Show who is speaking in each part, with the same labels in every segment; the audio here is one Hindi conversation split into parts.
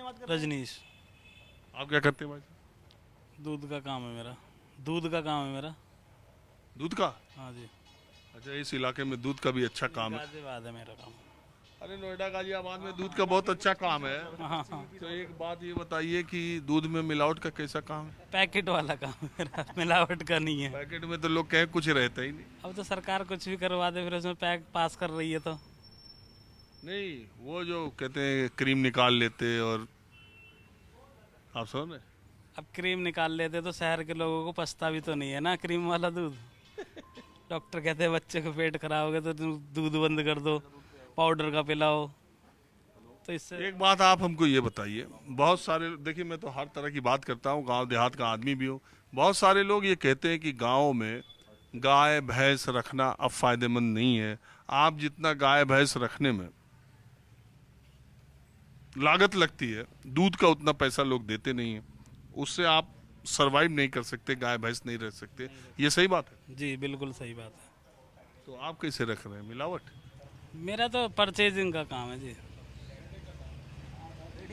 Speaker 1: रजनीश।
Speaker 2: आप क्या करते हैं भाई?
Speaker 1: दूध का काम है मेरा। दूध का काम है मेरा।
Speaker 2: दूध का?
Speaker 1: हाँ जी।
Speaker 2: अच्छा, इस इलाके में दूध का भी अच्छा काम है।
Speaker 1: गाजियाबाद है मेरा काम।
Speaker 2: अरे नोएडा गाजियाबाद में दूध का बहुत अच्छा काम है।
Speaker 1: हाँ हाँ।
Speaker 2: तो एक बात ये बताइए कि दूध में मिलावट का कैसा काम है?
Speaker 1: पैकेट वाला काम है मेरा, मिलावट का नहीं है।
Speaker 2: पैकेट में तो लोग कहें कुछ रहता ही नहीं।
Speaker 1: अब तो सरकार कुछ भी करवा दे, फिर उसमें पैक पास कर रही है तो।
Speaker 2: नहीं, वो जो कहते हैं क्रीम निकाल लेते और आप समझ रहे हैं?
Speaker 1: अब क्रीम निकाल लेते तो शहर के लोगों को पछता भी तो नहीं है ना, क्रीम वाला दूध। डॉक्टर कहते हैं बच्चे को पेट खराब हो गया तो तुम दूध बंद कर दो, पाउडर का पिलाओ। तो इससे
Speaker 2: एक बात आप हमको ये बताइए, बहुत सारे, देखिए मैं तो हर तरह की बात करता हूँ, गांव देहात का आदमी भी हूँ। बहुत सारे लोग ये कहते हैं कि गांव में गाय भैंस रखना अब फायदेमंद नहीं है। आप जितना गाय भैंस रखने में लागत लगती है, दूध का उतना पैसा लोग देते नहीं है। उससे आप सरवाइव नहीं कर सकते, गाय भैंस नहीं रह सकते। ये सही बात है?
Speaker 1: जी बिल्कुल सही बात है।
Speaker 2: तो आप कैसे रख रहे हैं? मिलावट?
Speaker 1: मेरा तो परचेजिंग का काम है जी।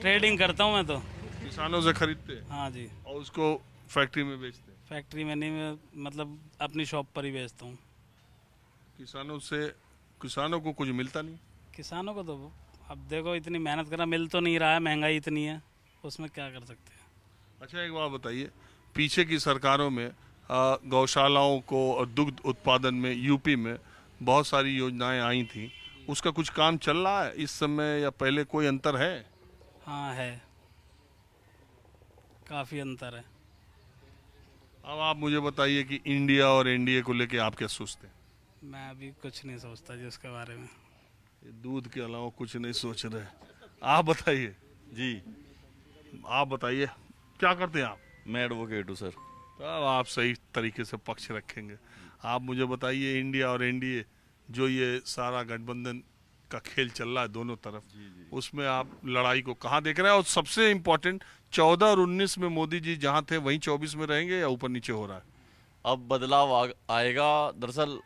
Speaker 1: ट्रेडिंग करता हूँ मैं तो।
Speaker 2: किसानों से खरीदते हैं
Speaker 1: हाँ जी।
Speaker 2: और उसको फैक्ट्री में बेचते हैं?
Speaker 1: फैक्ट्री में नहीं, मैं मतलब अपनी शॉप पर ही बेचता हूँ।
Speaker 2: किसानों से, किसानों को कुछ मिलता नहीं?
Speaker 1: किसानों को तो अब देखो, इतनी मेहनत करना मिल तो नहीं रहा है, महंगाई इतनी है, उसमें क्या कर सकते हैं।
Speaker 2: अच्छा, एक बात बताइए, पीछे की सरकारों में गौशालाओं को और दुग्ध उत्पादन में यूपी में बहुत सारी योजनाएं आई थी। उसका कुछ काम चल रहा है इस समय या पहले? कोई अंतर है?
Speaker 1: हाँ है, काफ़ी अंतर है।
Speaker 2: अब आप मुझे बताइए कि इंडिया और एनडीए को लेके आप क्या सोचते हैं?
Speaker 1: मैं अभी कुछ नहीं सोचता जी उसके बारे में।
Speaker 2: ये दूध के अलावा कुछ नहीं सोच रहे? आप बताइए।
Speaker 3: जी,
Speaker 2: आप बताइए, क्या करते हैं आप?
Speaker 3: मैं एडवोकेट हूँ सर।
Speaker 2: तब आप सही तरीके से पक्ष रखेंगे। आप मुझे बताइए, इंडिया और एनडीए जो ये सारा गठबंधन का खेल चल रहा है दोनों तरफ, उसमें आप लड़ाई को कहाँ देख रहे हैं? और सबसे इम्पोर्टेंट, 14 और 19 में मोदी जी जहाँ थे वहीं 24 में रहेंगे या ऊपर नीचे हो रहा है?
Speaker 3: अब बदलाव आएगा। दरअसल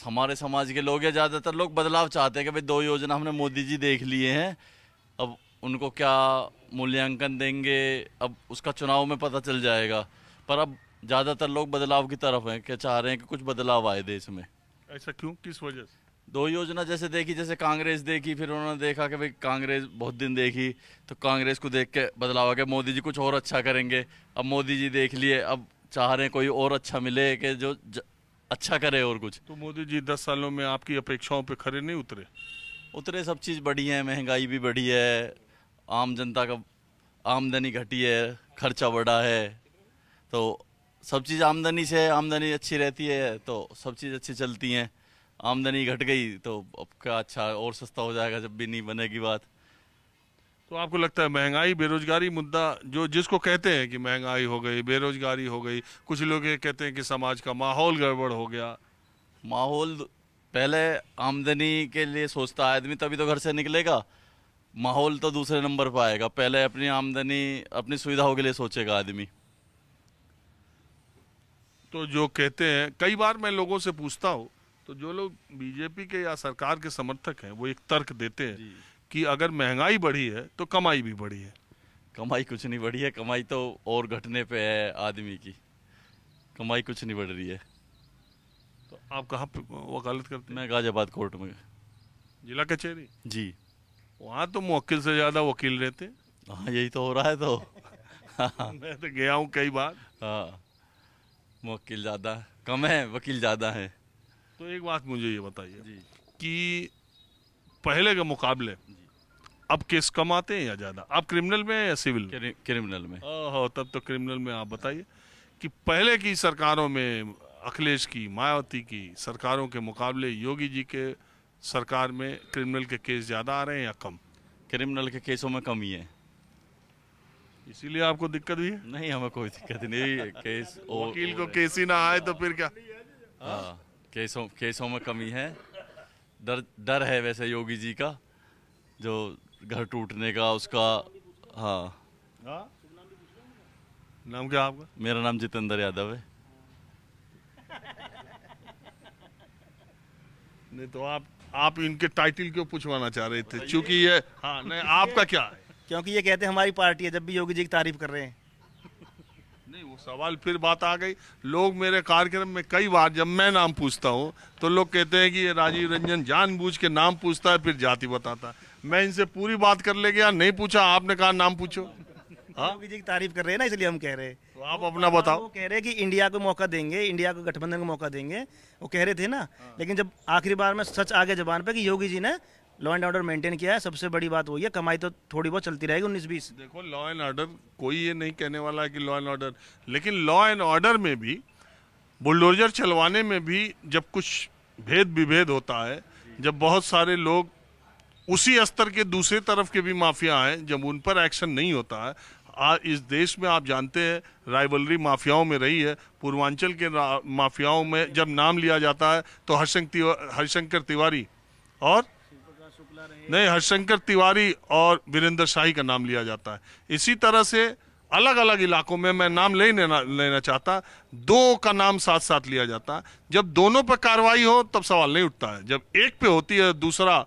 Speaker 3: हमारे समाज के लोग या ज़्यादातर लोग बदलाव चाहते हैं कि भाई दो योजना हमने मोदी जी देख लिए हैं, अब उनको क्या मूल्यांकन देंगे, अब उसका चुनाव में पता चल जाएगा। पर अब ज़्यादातर लोग बदलाव की तरफ हैं, क्या चाह रहे हैं कि कुछ बदलाव आए देश में।
Speaker 2: ऐसा क्यों, किस वजह से?
Speaker 3: दो योजना जैसे देखी, जैसे कांग्रेस देखी, फिर उन्होंने देखा कि भाई कांग्रेस बहुत दिन देखी, तो कांग्रेस को देख के बदलाव आ गया, मोदी जी कुछ और अच्छा करेंगे। अब मोदी जी देख लिए, अब चाह रहे हैं कोई और अच्छा मिले कि जो अच्छा करे और कुछ।
Speaker 2: तो मोदी जी 10 सालों में आपकी अपेक्षाओं पे खरे नहीं उतरे?
Speaker 3: उतरे, सब चीज़ बढ़ी है, महंगाई भी बढ़ी है, आम जनता का आमदनी घटी है, खर्चा बढ़ा है। तो सब चीज़ आमदनी से, आमदनी अच्छी रहती है तो सब चीज़ अच्छी चलती हैं। आमदनी घट गई तो अब क्या, अच्छा और सस्ता हो जाएगा जब भी नहीं बनेगी बात।
Speaker 2: तो आपको लगता है महंगाई बेरोजगारी मुद्दा, जो जिसको कहते हैं कि महंगाई हो गई, बेरोजगारी हो गई, कुछ लोग ये कहते हैं कि समाज का माहौल गड़बड़ हो गया?
Speaker 3: माहौल, पहले आमदनी के लिए सोचता है आदमी तभी तो घर से निकलेगा। माहौल तो दूसरे नंबर पर आएगा, पहले अपनी आमदनी, अपनी सुविधाओं के लिए सोचेगा आदमी।
Speaker 2: तो जो कहते हैं, कई बार मैं लोगों से पूछता हूँ, तो जो लोग बीजेपी के या सरकार के समर्थक हैं वो एक तर्क देते हैं
Speaker 3: जी,
Speaker 2: कि अगर महंगाई बढ़ी है तो कमाई भी बढ़ी है।
Speaker 3: कमाई कुछ नहीं बढ़ी है, कमाई तो और घटने पे है आदमी की, कमाई कुछ नहीं बढ़ रही है।
Speaker 2: तो आप कहाँ पे वकालत करते हैं?
Speaker 3: मैं गाजियाबाद कोर्ट में।
Speaker 2: जिला कचहरी?
Speaker 3: जी।
Speaker 2: वहाँ तो मुवक्किल से ज्यादा वकील रहते हैं।
Speaker 3: हाँ, यही तो हो रहा है तो। हाँ।
Speaker 2: मैं तो गया हूँ कई बार।
Speaker 3: हाँ, वकील ज़्यादा कम है, वकील ज़्यादा है।
Speaker 2: तो एक बात मुझे ये बताइए
Speaker 3: जी।
Speaker 2: कि पहले के मुकाबले अब केस कम आते हैं या ज्यादा? आप क्रिमिनल में हैं या सिविल में?
Speaker 3: क्रिमिनल में।
Speaker 2: ओहो, तब तो क्रिमिनल में। आप बताइए कि पहले की सरकारों में, अखिलेश की, मायावती की सरकारों के मुकाबले योगी जी के सरकार में क्रिमिनल के केस ज्यादा आ रहे हैं या कम?
Speaker 3: क्रिमिनल के केसों में कमी है।
Speaker 2: इसीलिए आपको दिक्कत हुई है?
Speaker 3: नहीं, हमें कोई दिक्कत नहीं, केस
Speaker 2: वकील को केस ही ना आए तो फिर क्या?
Speaker 3: हाँ, केसों में कमी है। डर डर है वैसे योगी जी का, जो घर टूटने का उसका। हाँ।
Speaker 2: हाँ? नाम क्या आपका?
Speaker 3: मेरा नाम जितेंद्र यादव है।
Speaker 2: नहीं तो आप इनके टाइटल क्यों पूछवाना चाह रहे थे? क्योंकि ये, हाँ नहीं, आपका क्या है?
Speaker 4: क्योंकि ये कहते हैं हमारी पार्टी है, जब भी योगी जी की तारीफ कर रहे हैं।
Speaker 2: नहीं, वो सवाल फिर बात आ गई। लोग मेरे कार्यक्रम में कई बार जब मैं नाम पूछता हूँ तो लोग कहते हैं कि ये राजीव रंजन जानबूझ के नाम पूछता है फिर जाति बताता है। मैं इनसे पूरी बात कर ले गया, नहीं पूछा, आपने कहा नाम पूछो। हाँ,
Speaker 4: योगी जी की तारीफ कर रहे हैं ना, इसलिए हम कह रहे हैं।
Speaker 2: तो आप अपना बताओ।
Speaker 4: वो कह रहे हैं कि इंडिया को मौका देंगे, इंडिया को गठबंधन को मौका देंगे, वो कह रहे थे ना। लेकिन जब आखिरी बार में सच आ गया जबान पे कि योगी जी ने लॉ एंड ऑर्डर मेंटेन किया है, सबसे बड़ी बात वही है। कमाई तो थोड़ी बहुत चलती रहेगी 19-20।
Speaker 2: देखो, लॉ एंड ऑर्डर, कोई ये नहीं कहने वाला है कि लॉ एंड ऑर्डर, लेकिन लॉ एंड ऑर्डर में भी, बुलडोजर चलवाने में भी जब कुछ भेद विभेद होता है, जब बहुत सारे लोग उसी स्तर के दूसरे तरफ के भी माफिया हैं, जब उन पर एक्शन नहीं होता है। इस देश में आप जानते हैं राइवलरी माफियाओं में रही है। पूर्वांचल के माफियाओं में जब नाम लिया जाता है तो हरिशंकर तिवारी और नहीं, हरिशंकर तिवारी और वीरेंद्र शाही का नाम लिया जाता है। इसी तरह से अलग अलग इलाकों में, मैं नाम लेना चाहता, दो का नाम साथ साथ लिया जाता है। जब दोनों पर कार्रवाई हो तब सवाल नहीं उठता है। जब एक पे होती है, दूसरा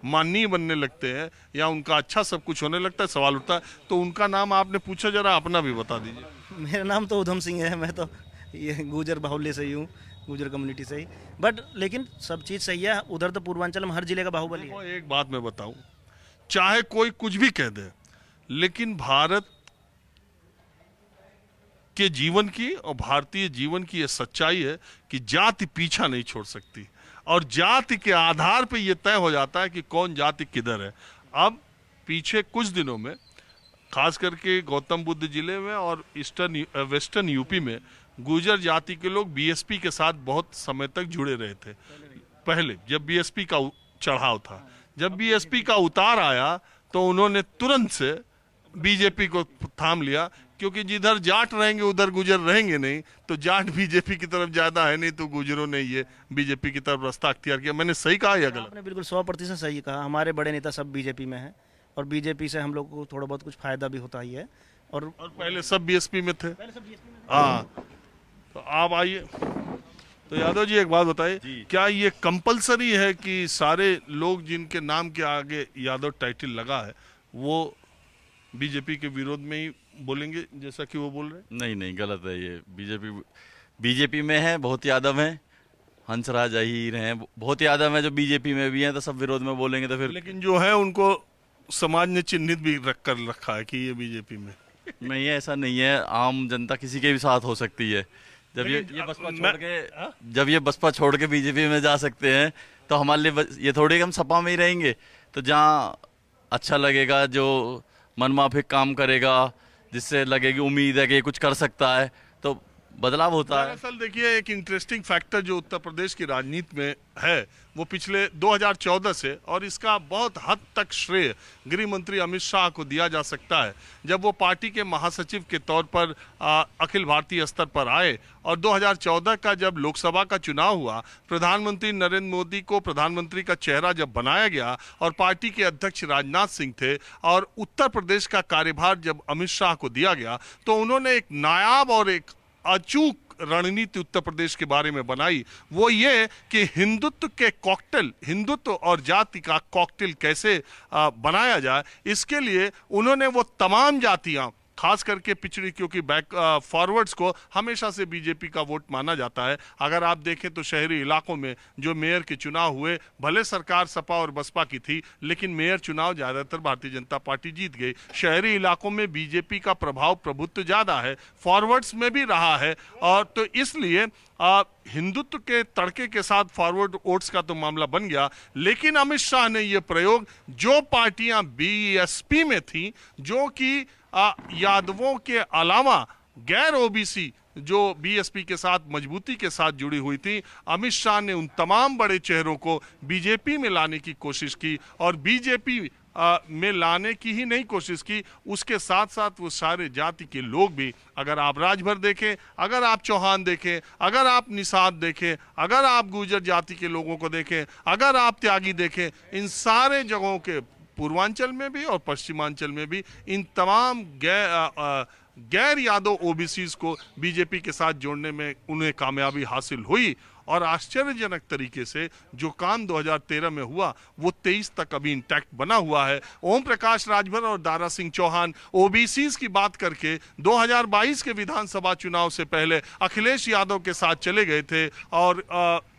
Speaker 2: माननीय बनने लगते हैं या उनका अच्छा सब कुछ होने लगता है, सवाल उठता है। तो उनका नाम आपने पूछा, जरा अपना भी बता दीजिए।
Speaker 4: मेरा नाम तो उधम सिंह है, मैं तो ये गुजर बाहुल्य से ही हूँ, गुजर कम्युनिटी से ही। बट लेकिन सब चीज़ सही है, उधर तो पूर्वांचल में हर जिले का बाहुबली है।
Speaker 2: देखो, एक बात मैं बताऊं, चाहे कोई कुछ भी कह दे, लेकिन भारत के जीवन की और भारतीय जीवन की यह सच्चाई है कि जाति पीछा नहीं छोड़ सकती, और जाति के आधार पे ये तय हो जाता है कि कौन जाति किधर है। अब पीछे कुछ दिनों में, खास करके गौतम बुद्ध जिले में और वेस्टर्न यूपी में, गुर्जर जाति के लोग बीएसपी के साथ बहुत समय तक जुड़े रहे थे। पहले जब बीएसपी का चढ़ाव था, जब बीएसपी का उतार आया तो उन्होंने तुरंत से बीजेपी को थाम लिया, क्योंकि जिधर जाट रहेंगे उधर गुजर रहेंगे नहीं। तो जाट बीजेपी की तरफ ज्यादा है नहीं, तो गुजरों ने ये बीजेपी की तरफ रास्ता अख्तियार किया। मैंने सही कहा या गलत?
Speaker 4: आपने बिल्कुल 100% सही कहा। हमारे बड़े नेता सब बीजेपी में हैं, और बीजेपी से हम लोग को थोड़ा बहुत कुछ फायदा भी होता ही है। और
Speaker 2: पहले सब बीएसपी में थे। हाँ, तो आप आइए। तो यादव जी, एक बात बताइए, क्या ये कंपलसरी है कि सारे लोग जिनके नाम के आगे यादव टाइटल लगा है वो बीजेपी के विरोध में ही बोलेंगे, जैसा कि वो बोल रहे हैं?
Speaker 3: नहीं नहीं, गलत है ये। बीजेपी में है, बहुत यादव हैं, हंसराज अहीर हैं, बहुत यादव हैं जो बीजेपी में भी हैं, तो सब विरोध में बोलेंगे तो फिर।
Speaker 2: लेकिन जो है उनको समाज ने चिन्हित भी रखा है कि ये बीजेपी में।
Speaker 3: नहीं है, ऐसा नहीं है। आम जनता किसी के भी साथ हो सकती है। जब ये बसपा छोड़ के जब ये बसपा छोड़ के बीजेपी में जा सकते हैं, तो हमारे लिए ये थोड़ी कि हम सपा में ही रहेंगे। तो जहाँ अच्छा लगेगा, जो मनमाफिक काम करेगा, जिससे लगेगी उम्मीद है कि ये कुछ कर सकता है, तो बदलाव होता है।
Speaker 2: दरअसल देखिए, एक इंटरेस्टिंग फैक्टर जो उत्तर प्रदेश की राजनीति में है वो पिछले 2014 से, और इसका बहुत हद तक श्रेय गृह मंत्री अमित शाह को दिया जा सकता है। जब वो पार्टी के महासचिव के तौर पर अखिल भारतीय स्तर पर आए, और 2014 का जब लोकसभा का चुनाव हुआ, प्रधानमंत्री नरेंद्र मोदी को प्रधानमंत्री का चेहरा जब बनाया गया, और पार्टी के अध्यक्ष राजनाथ सिंह थे, और उत्तर प्रदेश का कार्यभार जब अमित शाह को दिया गया, तो उन्होंने एक नायाब और एक अचूक रणनीति उत्तर प्रदेश के बारे में बनाई। वो ये कि हिंदुत्व के कॉकटेल, हिंदुत्व और जाति का कॉकटेल कैसे बनाया जाए, इसके लिए उन्होंने वो तमाम जातियां, खास करके पिछड़ी, क्योंकि फॉरवर्ड्स को हमेशा से बीजेपी का वोट माना जाता है। अगर आप देखें तो शहरी इलाकों में जो मेयर के चुनाव हुए, भले सरकार सपा और बसपा की थी, लेकिन मेयर चुनाव ज़्यादातर भारतीय जनता पार्टी जीत गई। शहरी इलाकों में बीजेपी का प्रभाव, प्रभुत्व ज़्यादा है, फॉरवर्ड्स में भी रहा है। और तो इसलिए हिंदुत्व के तड़के के साथ फॉरवर्ड वोट्स का तो मामला बन गया। लेकिन अमित शाह ने यह प्रयोग, जो पार्टियां बीएसपी में थी, जो कि यादवों के अलावा गैर ओबीसी जो बीएसपी के साथ मजबूती के साथ जुड़ी हुई थी, अमित शाह ने उन तमाम बड़े चेहरों को बीजेपी में लाने की कोशिश की, और बीजेपी में लाने की ही नहीं कोशिश की, उसके साथ साथ वो सारे जाति के लोग भी, अगर आप राजभर देखें, अगर आप चौहान देखें, अगर आप निषाद देखें, अगर आप गुर्जर जाति के लोगों को देखें, अगर आप त्यागी देखें, इन सारे जगहों के पूर्वांचल में भी और पश्चिमांचल में भी इन तमाम गैर यादव ओबीसीज को बीजेपी के साथ जोड़ने में उन्हें कामयाबी हासिल हुई। और आश्चर्यजनक तरीके से जो काम 2013 में हुआ वो 23 तक अभी इंटैक्ट बना हुआ है। ओम प्रकाश राजभर और दारा सिंह चौहान ओबीसीज की बात करके 2022 के विधानसभा चुनाव से पहले अखिलेश यादव के साथ चले गए थे और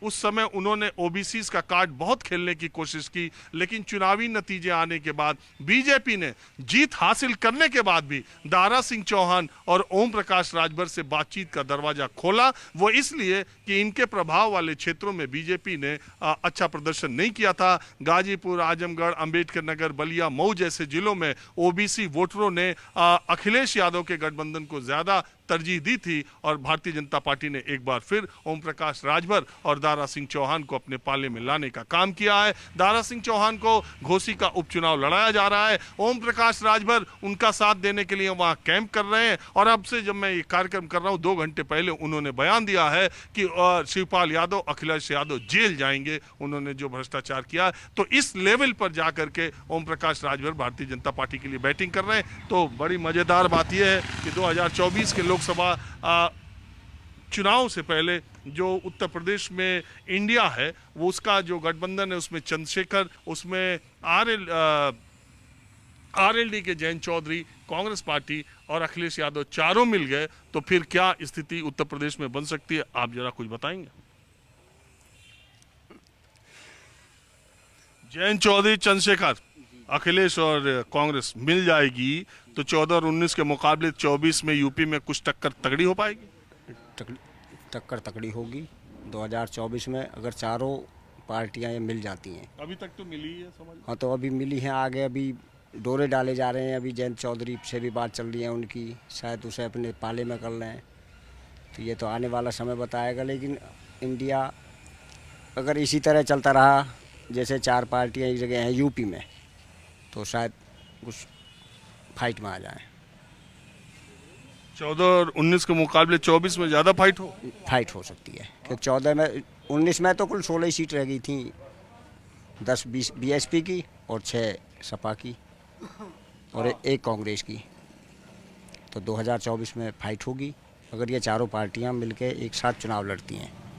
Speaker 2: उस समय उन्होंने ओबीसीज का कार्ड बहुत खेलने की कोशिश की, लेकिन चुनावी नतीजे आने के बाद बीजेपी ने जीत हासिल करने के बाद भी दारा सिंह चौहान और ओम प्रकाश राजभर से बातचीत का दरवाजा खोला। वो इसलिए कि इनके प्रभाव वाले क्षेत्रों में बीजेपी ने अच्छा प्रदर्शन नहीं किया था। गाजीपुर, आजमगढ़, अंबेडकर नगर, बलिया, मऊ जैसे जिलों में ओबीसी वोटरों ने अखिलेश यादव के गठबंधन को ज्यादा तरजीह दी थी और भारतीय जनता पार्टी ने एक बार फिर ओम प्रकाश राजभर और दारा सिंह चौहान को अपने पाले में लाने का काम किया है। दारा सिंह चौहान को घोसी का उपचुनाव लड़ाया जा रहा है। ओम प्रकाश राजभर उनका साथ देने के लिए वहां कैंप कर रहे हैं और अब से जब मैं ये कार्यक्रम कर रहा हूं 2 घंटे पहले उन्होंने बयान दिया है कि शिवपाल यादव, अखिलेश यादव जेल जाएंगे, उन्होंने जो भ्रष्टाचार किया। तो इस लेवल पर जाकर के ओम प्रकाश राजभर भारतीय जनता पार्टी के लिए बैटिंग कर रहे हैं। तो बड़ी मजेदार बात यह है कि 2024 के लोकसभा चुनाव से पहले जो उत्तर प्रदेश में इंडिया है वो उसका जो गठबंधन है उसमें चंद्रशेखर, उसमें आरएलडी के जयंत चौधरी, कांग्रेस पार्टी और अखिलेश यादव चारों मिल गए तो फिर क्या स्थिति उत्तर प्रदेश में बन सकती है, आप जरा कुछ बताएंगे। जयंत चौधरी, चंद्रशेखर, अखिलेश और कांग्रेस मिल जाएगी तो 14 और 19 के मुकाबले 24 में यूपी में कुछ टक्कर तगड़ी हो पाएगी।
Speaker 5: टक्कर तगड़ी होगी 2024 में अगर चारों पार्टियां ये मिल जाती हैं।
Speaker 2: अभी तक तो मिली है समझ।
Speaker 5: हाँ, तो अभी मिली हैं, आगे अभी डोरे डाले जा रहे हैं। अभी जयंत चौधरी से भी बात चल रही है उनकी, शायद उसे अपने पाले में कर लें। तो ये तो आने वाला समय बताएगा, लेकिन इंडिया अगर इसी तरह चलता रहा जैसे 4 पार्टियां एक जगह हैं यूपी में, तो शायद कुछ फाइट में आ जाए।
Speaker 2: 14 और 19 के मुकाबले 24 में ज़्यादा फाइट हो
Speaker 5: सकती है, क्योंकि 14 में 19 में तो कुल 16 ही सीट रह गई थी, 10 बीएसपी की और 6 सपा की और 1 कांग्रेस की। तो 2024 में फाइट होगी अगर ये चारों पार्टियां मिलकर एक साथ चुनाव लड़ती हैं।